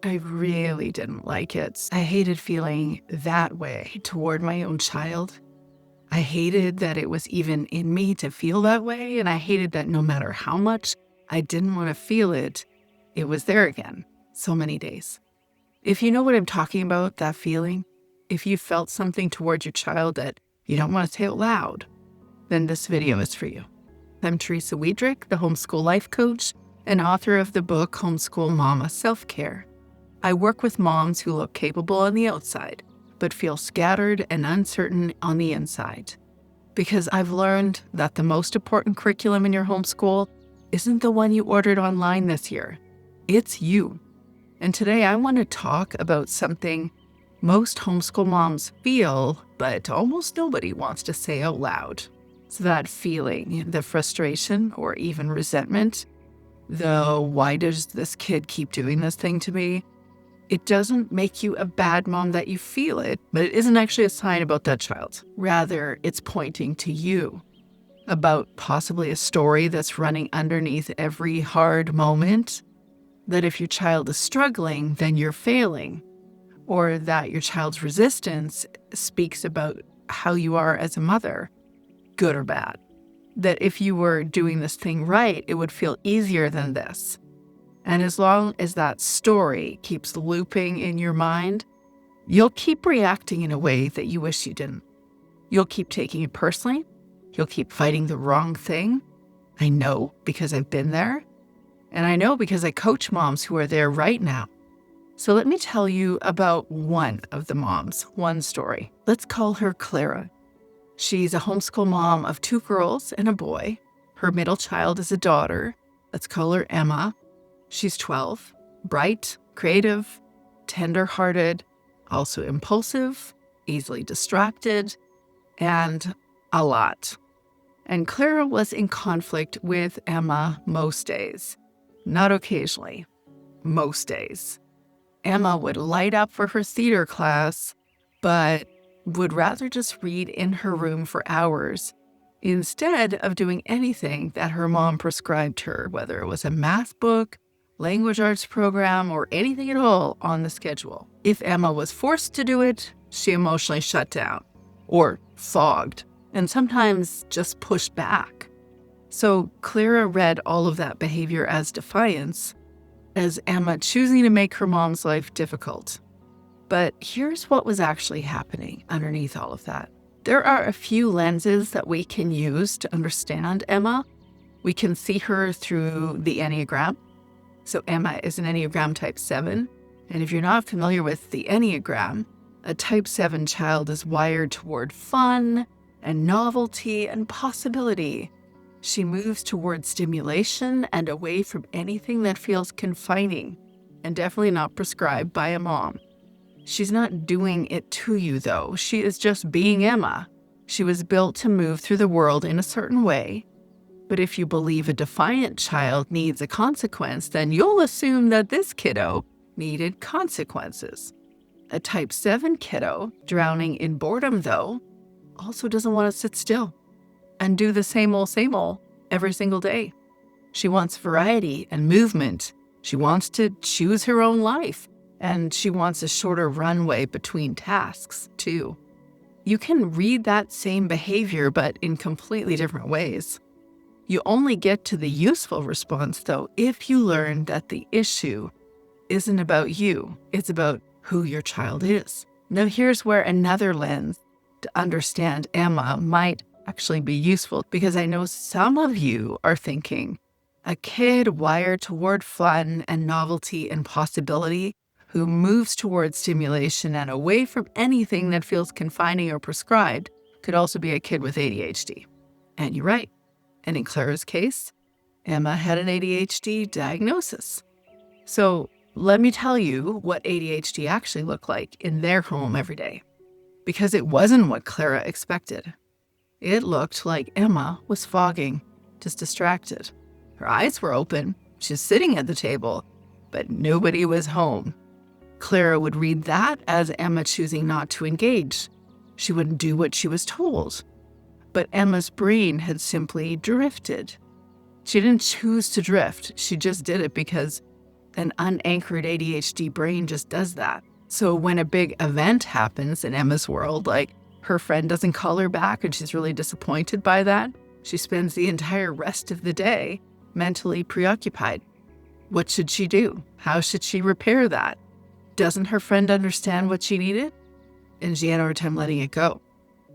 I really didn't like it. I hated feeling that way toward my own child. I hated that it was even in me to feel that way, and I hated that no matter how much I didn't want to feel it, it was there again, so many days. If you know what I'm talking about, that feeling, if you felt something towards your child that you don't want to say out loud, then this video is for you. I'm Teresa Wiedrick, the homeschool life coach and author of the book Homeschool Mama Self-Care. I work with moms who look capable on the outside, but feel scattered and uncertain on the inside. Because I've learned that the most important curriculum in your homeschool isn't the one you ordered online this year. It's you. And today I want to talk about something most homeschool moms feel, but almost nobody wants to say out loud. So that feeling, the frustration or even resentment, the why does this kid keep doing this thing to me? It doesn't make you a bad mom that you feel it, but it isn't actually a sign about that child. Rather, it's pointing to you about possibly a story that's running underneath every hard moment, that if your child is struggling, then you're failing, or that your child's resistance speaks about how you are as a mother, good or bad. That if you were doing this thing right, it would feel easier than this. And as long as that story keeps looping in your mind, you'll keep reacting in a way that you wish you didn't. You'll keep taking it personally. You'll keep fighting the wrong thing. I know because I've been there. And I know because I coach moms who are there right now. So let me tell you about one of the moms, one story. Let's call her Clara. She's a homeschool mom of 2 girls and a boy. Her middle child is a daughter. Let's call her Emma. She's 12, bright, creative, tender-hearted, also impulsive, easily distracted, and a lot. And Clara was in conflict with Emma most days. Not occasionally, most days. Emma would light up for her theater class, but would rather just read in her room for hours instead of doing anything that her mom prescribed her, whether it was a math book, language arts program, or anything at all on the schedule. If Emma was forced to do it, she emotionally shut down or fogged and sometimes just pushed back. So Clara read all of that behavior as defiance, as Emma choosing to make her mom's life difficult. But here's what was actually happening underneath all of that. There are a few lenses that we can use to understand Emma. We can see her through the Enneagram. So Emma is an Enneagram Type 7. And if you're not familiar with the Enneagram, a Type 7 child is wired toward fun and novelty and possibility. She moves toward stimulation and away from anything that feels confining and definitely not prescribed by a mom. She's not doing it to you, though. She is just being Emma. She was built to move through the world in a certain way. But if you believe a defiant child needs a consequence, then you'll assume that this kiddo needed consequences. A Type 7 kiddo, drowning in boredom, though, also doesn't want to sit still and do the same old every single day. She wants variety and movement. She wants to choose her own life. And she wants a shorter runway between tasks, too. You can read that same behavior, but in completely different ways. You only get to the useful response, though, if you learn that the issue isn't about you. It's about who your child is. Now, here's where another lens to understand Emma might actually be useful, because I know some of you are thinking, a kid wired toward fun and novelty and possibility who moves toward stimulation and away from anything that feels confining or prescribed could also be a kid with ADHD. And you're right. And in Clara's case, Emma had an ADHD diagnosis. So let me tell you what ADHD actually looked like in their home every day, because it wasn't what Clara expected. It looked like Emma was fogging, just distracted. Her eyes were open. She's sitting at the table, but nobody was home. Clara would read that as Emma choosing not to engage. She wouldn't do what she was told. But Emma's brain had simply drifted. She didn't choose to drift. She just did it because An unanchored ADHD brain just does that. So when a big event happens in Emma's world, like her friend doesn't call her back and she's really disappointed by that, she spends the entire rest of the day mentally preoccupied. What should she do? How should she repair that? Doesn't her friend understand what she needed? And she had a hard time letting it go.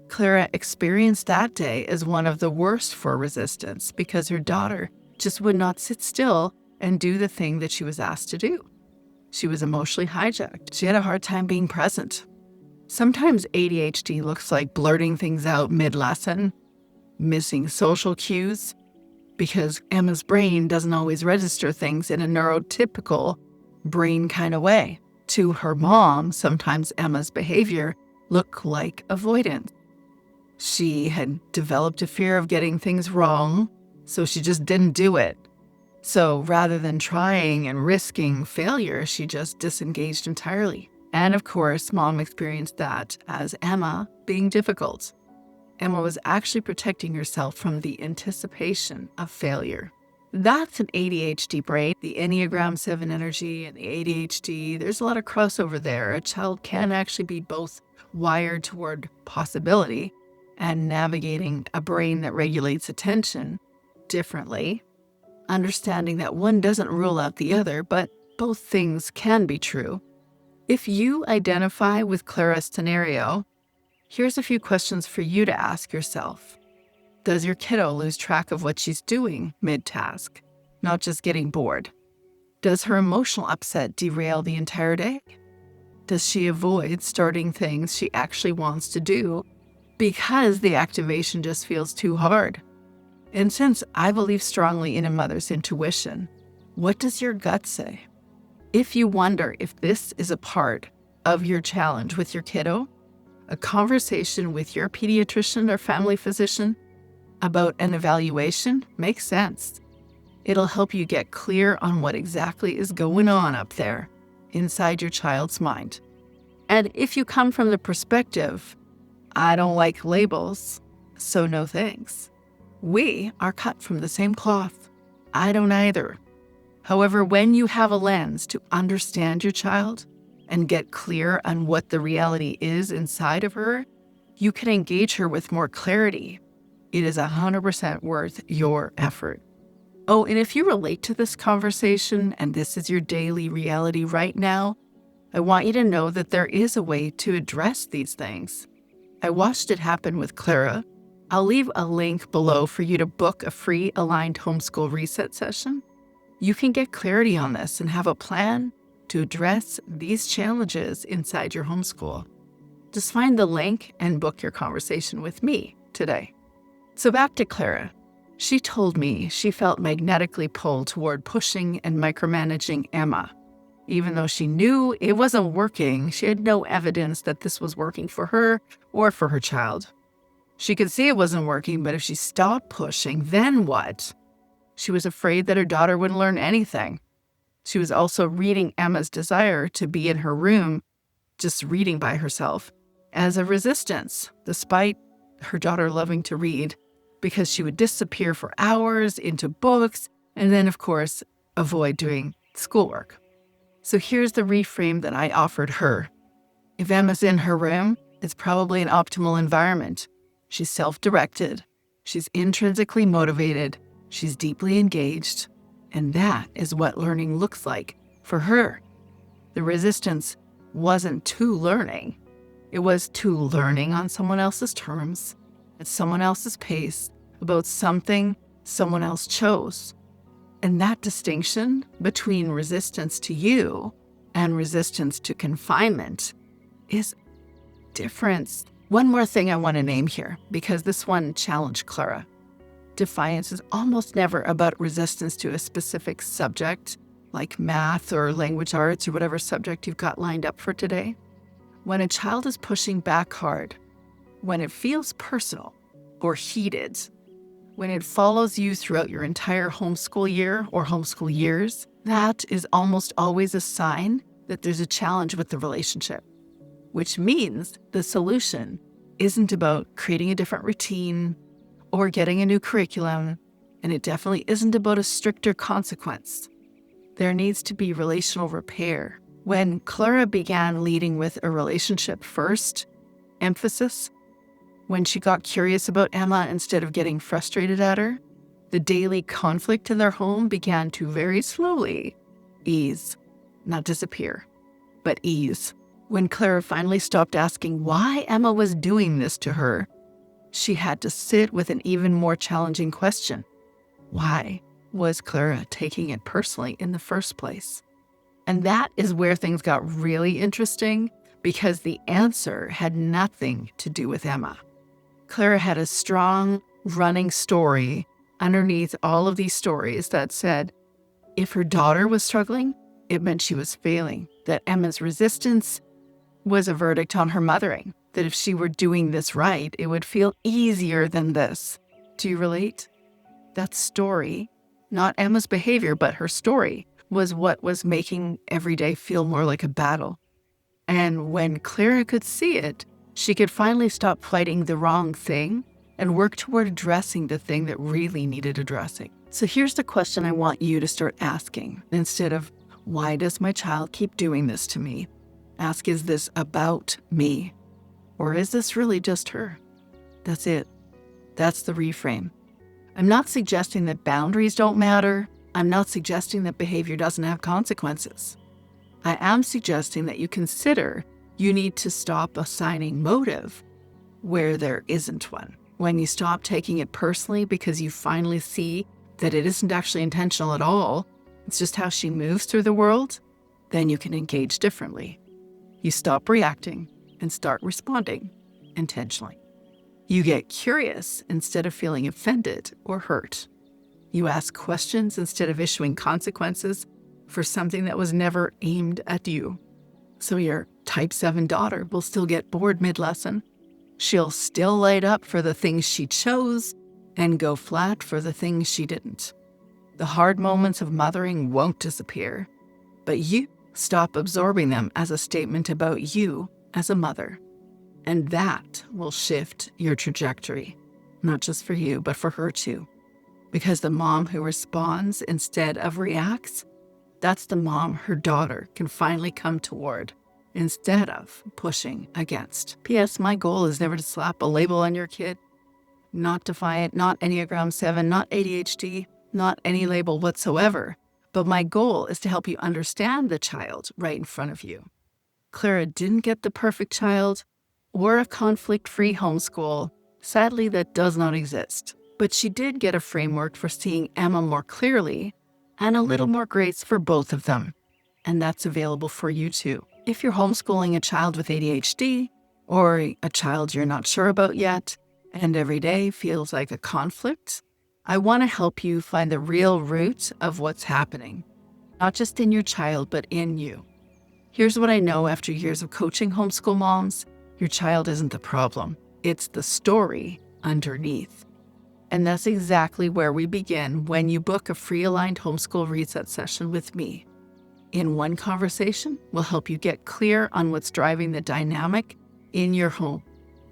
Clara experienced that day as one of the worst for resistance because her daughter just would not sit still and do the thing that she was asked to do. She was emotionally hijacked. She had a hard time being present. Sometimes ADHD looks like blurting things out mid-lesson, missing social cues, because Emma's brain doesn't always register things in a neurotypical brain kind of way. To her mom, sometimes Emma's behavior looked like avoidance. She had developed a fear of getting things wrong, so she just didn't do it. So rather than trying and risking failure, she just disengaged entirely. And of course, mom experienced that as Emma being difficult. Emma was actually protecting herself from the anticipation of failure. That's an ADHD brain. The Enneagram 7 energy and the ADHD, there's a lot of crossover there. A child can actually be both wired toward possibility and navigating a brain that regulates attention differently, understanding that one doesn't rule out the other, but both things can be true. If you identify with Clara's scenario, here's a few questions for you to ask yourself. Does your kiddo lose track of what she's doing mid-task, not just getting bored? Does her emotional upset derail the entire day? Does she avoid starting things she actually wants to do because the activation just feels too hard? And since I believe strongly in a mother's intuition, what does your gut say? If you wonder if this is a part of your challenge with your kiddo, a conversation with your pediatrician or family physician about an evaluation makes sense. It'll help you get clear on what exactly is going on up there inside your child's mind. And if you come from the perspective, I don't like labels, so no thanks. We are cut from the same cloth. I don't either. However, when you have a lens to understand your child and get clear on what the reality is inside of her, you can engage her with more clarity. It is 100% worth your effort. Oh, and if you relate to this conversation and this is your daily reality right now, I want you to know that there is a way to address these things. I watched it happen with Clara. I'll leave a link below for you to book a free aligned homeschool reset session. You can get clarity on this and have a plan to address these challenges inside your homeschool. Just find the link and book your conversation with me today. So back to Clara. She told me she felt magnetically pulled toward pushing and micromanaging Emma. Even though she knew it wasn't working, she had no evidence that this was working for her or for her child. She could see it wasn't working, but if she stopped pushing, then what? She was afraid that her daughter wouldn't learn anything. She was also reading Emma's desire to be in her room, just reading by herself, as a resistance, despite her daughter loving to read, because she would disappear for hours into books and then, of course, avoid doing schoolwork. So here's the reframe that I offered her. If Emma's in her room, it's probably an optimal environment. She's self-directed. She's intrinsically motivated. She's deeply engaged. And that is what learning looks like for her. The resistance wasn't to learning. It was to learning on someone else's terms, at someone else's pace, about something someone else chose. And that distinction between resistance to you and resistance to confinement is different. One more thing I want to name here, because this one challenged Clara. Defiance is almost never about resistance to a specific subject, like math or language arts or whatever subject you've got lined up for today. When a child is pushing back hard, when it feels personal or heated, when it follows you throughout your entire homeschool year or homeschool years, that is almost always a sign that there's a challenge with the relationship, which means the solution isn't about creating a different routine or getting a new curriculum, and it definitely isn't about a stricter consequence. There needs to be relational repair. When Clara began leading with a relationship first emphasis, when she got curious about Emma instead of getting frustrated at her, the daily conflict in their home began to very slowly ease, not disappear, but ease. When Clara finally stopped asking why Emma was doing this to her, she had to sit with an even more challenging question. Why was Clara taking it personally in the first place? And that is where things got really interesting, because the answer had nothing to do with Emma. Clara had a strong running story underneath all of these stories that said if her daughter was struggling, it meant she was failing, that Emma's resistance was a verdict on her mothering, that if she were doing this right, it would feel easier than this. Do you relate? That story, not Emma's behavior, but her story, was what was making every day feel more like a battle. And when Clara could see it, she could finally stop fighting the wrong thing and work toward addressing the thing that really needed addressing. So here's the question I want you to start asking. Instead of, why does my child keep doing this to me? Ask, is this about me? Or is this really just her? That's it. That's the reframe. I'm not suggesting that boundaries don't matter. I'm not suggesting that behavior doesn't have consequences. I am suggesting that you consider you need to stop assigning motive where there isn't one. When you stop taking it personally because you finally see that it isn't actually intentional at all, it's just how she moves through the world, then you can engage differently. You stop reacting and start responding intentionally. You get curious instead of feeling offended or hurt. You ask questions instead of issuing consequences for something that was never aimed at you. So your type 7 daughter will still get bored mid-lesson. She'll still light up for the things she chose and go flat for the things she didn't. The hard moments of mothering won't disappear, but you stop absorbing them as a statement about you as a mother. And that will shift your trajectory, not just for you, but for her too. Because the mom who responds instead of reacts, that's the mom her daughter can finally come toward instead of pushing against. P.S. My goal is never to slap a label on your kid. Not Defiant, not Enneagram 7, not ADHD, not any label whatsoever. But my goal is to help you understand the child right in front of you. Clara didn't get the perfect child or a conflict-free homeschool. Sadly, that does not exist. But she did get a framework for seeing Emma more clearly and a little more grace for both of them. And that's available for you too. If you're homeschooling a child with ADHD or a child you're not sure about yet, and every day feels like a conflict, I want to help you find the real root of what's happening, not just in your child, but in you. Here's what I know after years of coaching homeschool moms. Your child isn't the problem. It's the story underneath. And that's exactly where we begin when you book a free aligned homeschool reset session with me. In one conversation, we'll help you get clear on what's driving the dynamic in your home,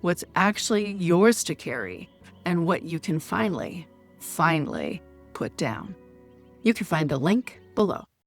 what's actually yours to carry, and what you can finally put down. You can find the link below.